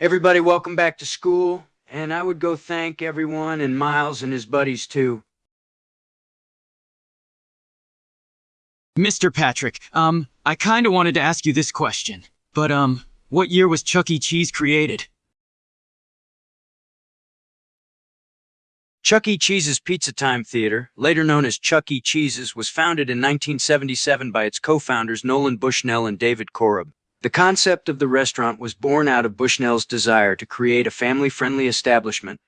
Everybody, welcome back to school, and I would go thank everyone and Miles and his buddies too. Mr. Patrick, I kinda wanted to ask you this question, but, what year was Chuck E. Cheese created? Chuck E. Cheese's Pizza Time Theater, later known as Chuck E. Cheese's, was founded in 1977 by its co-founders Nolan Bushnell and David Korb. The concept of the restaurant was born out of Bushnell's desire to create a family-friendly establishment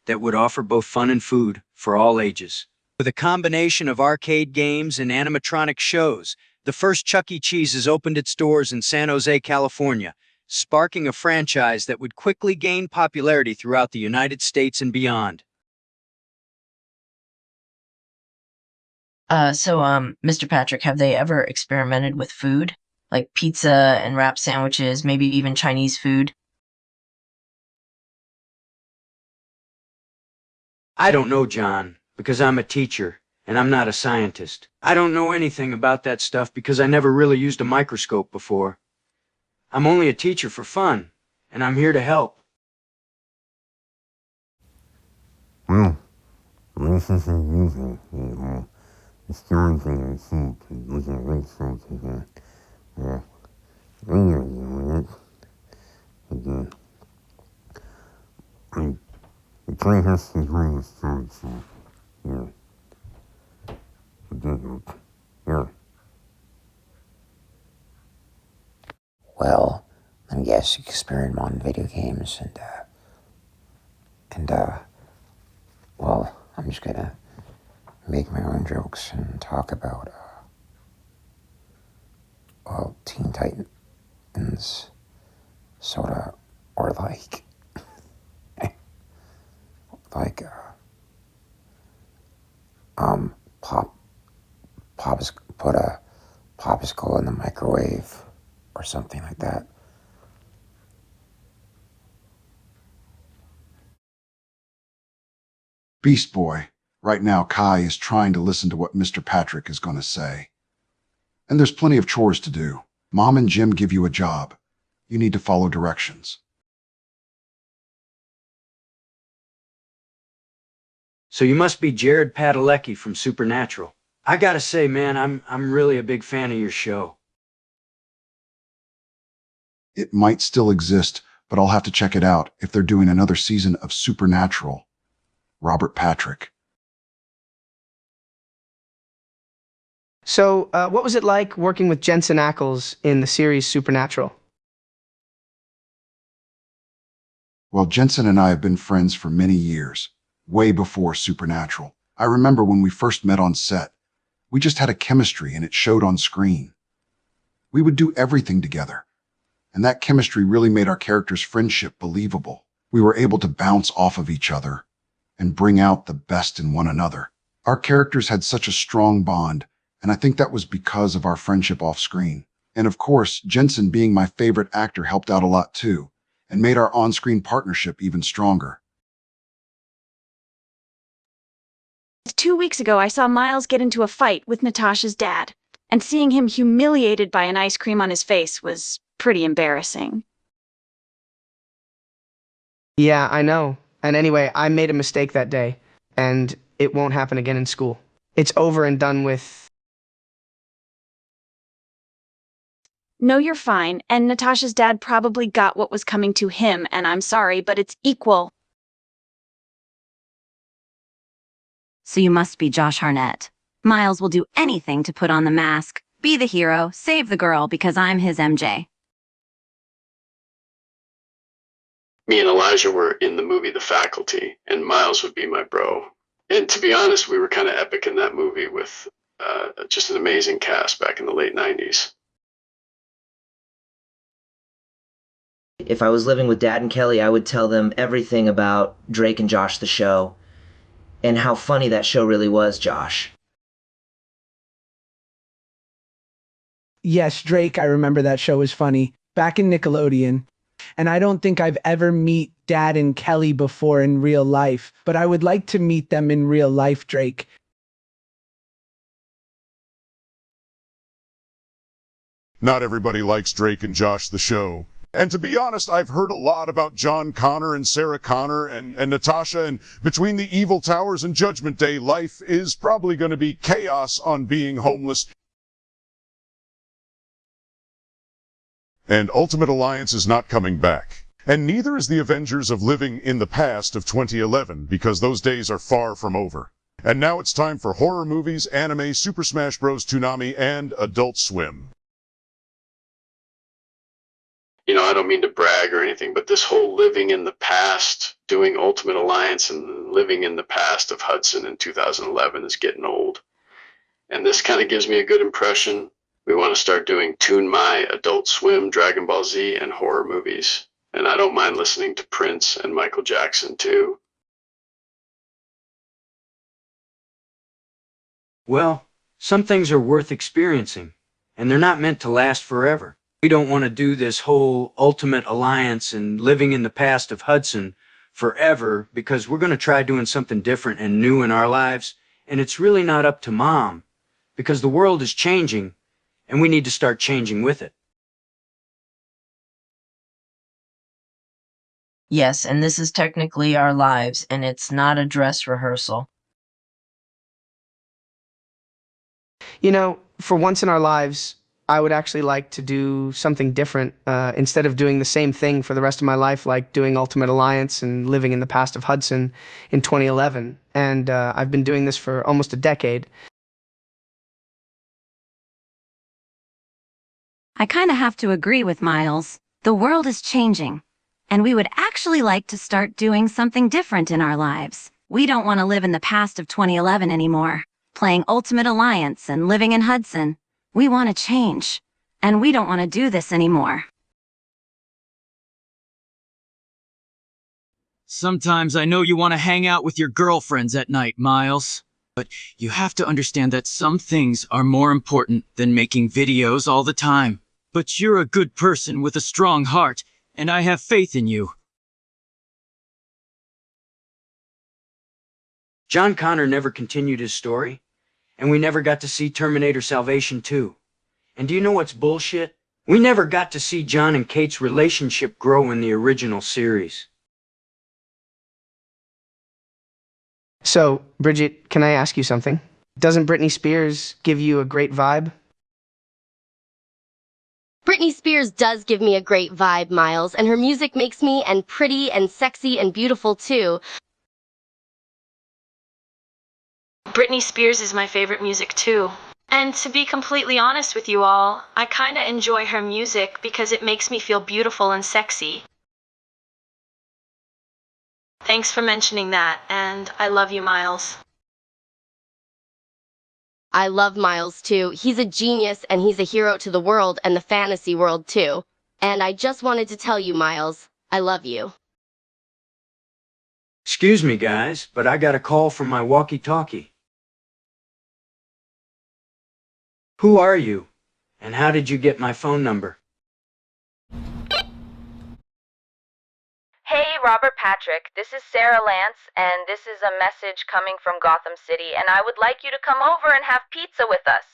that would offer both fun and food for all ages. With a combination of arcade games and animatronic shows, the first Chuck E. Cheese's opened its doors in San Jose, California, sparking a franchise that would quickly gain popularity throughout the United States and beyond. Mr. Patrick, have they ever experimented with food? Like pizza and wrap sandwiches, maybe even Chinese food? I don't know, John, because I'm a teacher, and I'm not a scientist. I don't know anything about that stuff because I never really used a microscope before. I'm only a teacher for fun, and I'm here to help. Well, I guess you can experiment on video games well, I'm just gonna make my own jokes and talk about, Teen Titans, sorta, or like, pop, put a popsicle in the microwave, or something like that. Beast Boy, right now Kai is trying to listen to what Mr. Patrick is going to say. And there's plenty of chores to do. Mom and Jim give you a job. You need to follow directions. So you must be Jared Padalecki from Supernatural. I gotta say, man, I'm really a big fan of your show. It might still exist, but I'll have to check it out if they're doing another season of Supernatural. Robert Patrick. So, what was it like working with Jensen Ackles in the series Supernatural? Well, Jensen and I have been friends for many years, way before Supernatural. I remember when we first met on set. We just had a chemistry and it showed on screen. We would do everything together, and that chemistry really made our characters' friendship believable. We were able to bounce off of each other and bring out the best in one another. Our characters had such a strong bond, and I think that was because of our friendship off screen. And of course, Jensen being my favorite actor helped out a lot too, and made our on-screen partnership even stronger. 2 weeks ago, I saw Miles get into a fight with Natasha's dad, and seeing him humiliated by an ice cream on his face was pretty embarrassing. Yeah, I know. And anyway, I made a mistake that day, and it won't happen again in school. It's over and done with. No, you're fine, and Natasha's dad probably got what was coming to him, and I'm sorry, but it's equal. So you must be Josh Hartnett. Miles will do anything to put on the mask, be the hero, save the girl, because I'm his MJ. Me and Elijah were in the movie The Faculty, and Miles would be my bro. And to be honest, we were kind of epic in that movie with just an amazing cast back in the late 90s. If I was living with Dad and Kelly, I would tell them everything about Drake and Josh the show, and how funny that show really was, Josh. Yes, Drake, I remember that show was funny. Back in Nickelodeon. And I don't think I've ever met Dad and Kelly before in real life, but I would like to meet them in real life, Drake. Not everybody likes Drake and Josh the show, And to be honest, I've heard a lot about John Connor and Sarah Connor and Natasha, and between the Evil Towers and Judgment Day, life is probably going to be chaos on being homeless. And Ultimate Alliance is not coming back. And neither is the Avengers of Living in the Past of 2011, because those days are far from over. And now it's time for horror movies, anime, Super Smash Bros. Toonami, and Adult Swim. You know, I don't mean to brag or anything, but this whole living in the past, doing Ultimate Alliance and living in the past of Hudson in 2011 is getting old. And this kind of gives me a good impression. We want to start doing Toon My, Adult Swim, Dragon Ball Z, and horror movies. And I don't mind listening to Prince and Michael Jackson too. Well, some things are worth experiencing, and they're not meant to last forever. We don't want to do this whole Ultimate Alliance and living in the past of Hudson forever, because we're going to try doing something different and new in our lives, and it's really not up to Mom, because the world is changing, and we need to start changing with it. Yes, and this is technically our lives, and it's not a dress rehearsal. You know, for once in our lives, I would actually like to do something different. Instead of doing the same thing for the rest of my life, like doing Ultimate Alliance and living in the past of Hudson in 2011. And I've been doing this for almost a decade. I kind of have to agree with Miles. The world is changing, and we would actually like to start doing something different in our lives. We don't want to live in the past of 2011 anymore, playing Ultimate Alliance and living in Hudson. We want to change, and we don't want to do this anymore. Sometimes I know you want to hang out with your girlfriends at night, Miles. But you have to understand that some things are more important than making videos all the time. But you're a good person with a strong heart, and I have faith in you. John Connor never continued his story, and we never got to see Terminator Salvation 2. And do you know what's bullshit? We never got to see John and Kate's relationship grow in the original series. So, Bridget, can I ask you something? Doesn't Britney Spears give you a great vibe? Britney Spears does give me a great vibe, Miles, and her music makes me and pretty and sexy and beautiful too. Britney Spears is my favorite music too. And to be completely honest with you all, I kinda enjoy her music because it makes me feel beautiful and sexy. Thanks for mentioning that, and I love you, Miles. I love Miles too. He's a genius and he's a hero to the world and the fantasy world too. And I just wanted to tell you, Miles, I love you. Excuse me, guys, but I got a call from my walkie-talkie. Who are you? And how did you get my phone number? Hey, Robert Patrick, this is Sarah Lance, and this is a message coming from Gotham City, and I would like you to come over and have pizza with us.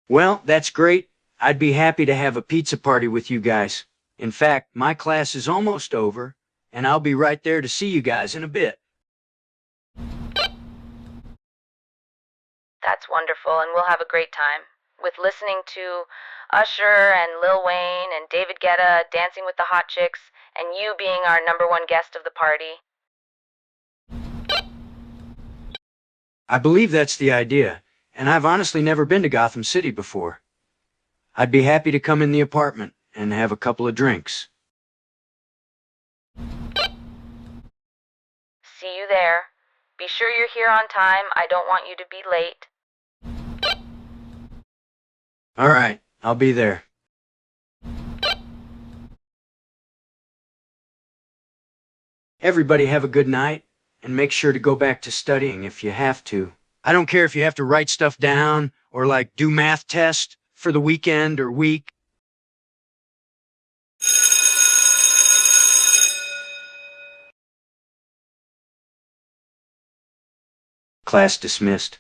Well, that's great. I'd be happy to have a pizza party with you guys. In fact, my class is almost over, and I'll be right there to see you guys in a bit. That's wonderful, and we'll have a great time with listening to Usher and Lil Wayne and David Guetta dancing with the hot chicks, and you being our #1 guest of the party. I believe that's the idea, and I've honestly never been to Gotham City before. I'd be happy to come in the apartment and have a couple of drinks. See you there. Be sure you're here on time. I don't want you to be late. All right, I'll be there. Everybody have a good night, and make sure to go back to studying if you have to. I don't care if you have to write stuff down or like do math tests for the weekend or week. Class dismissed.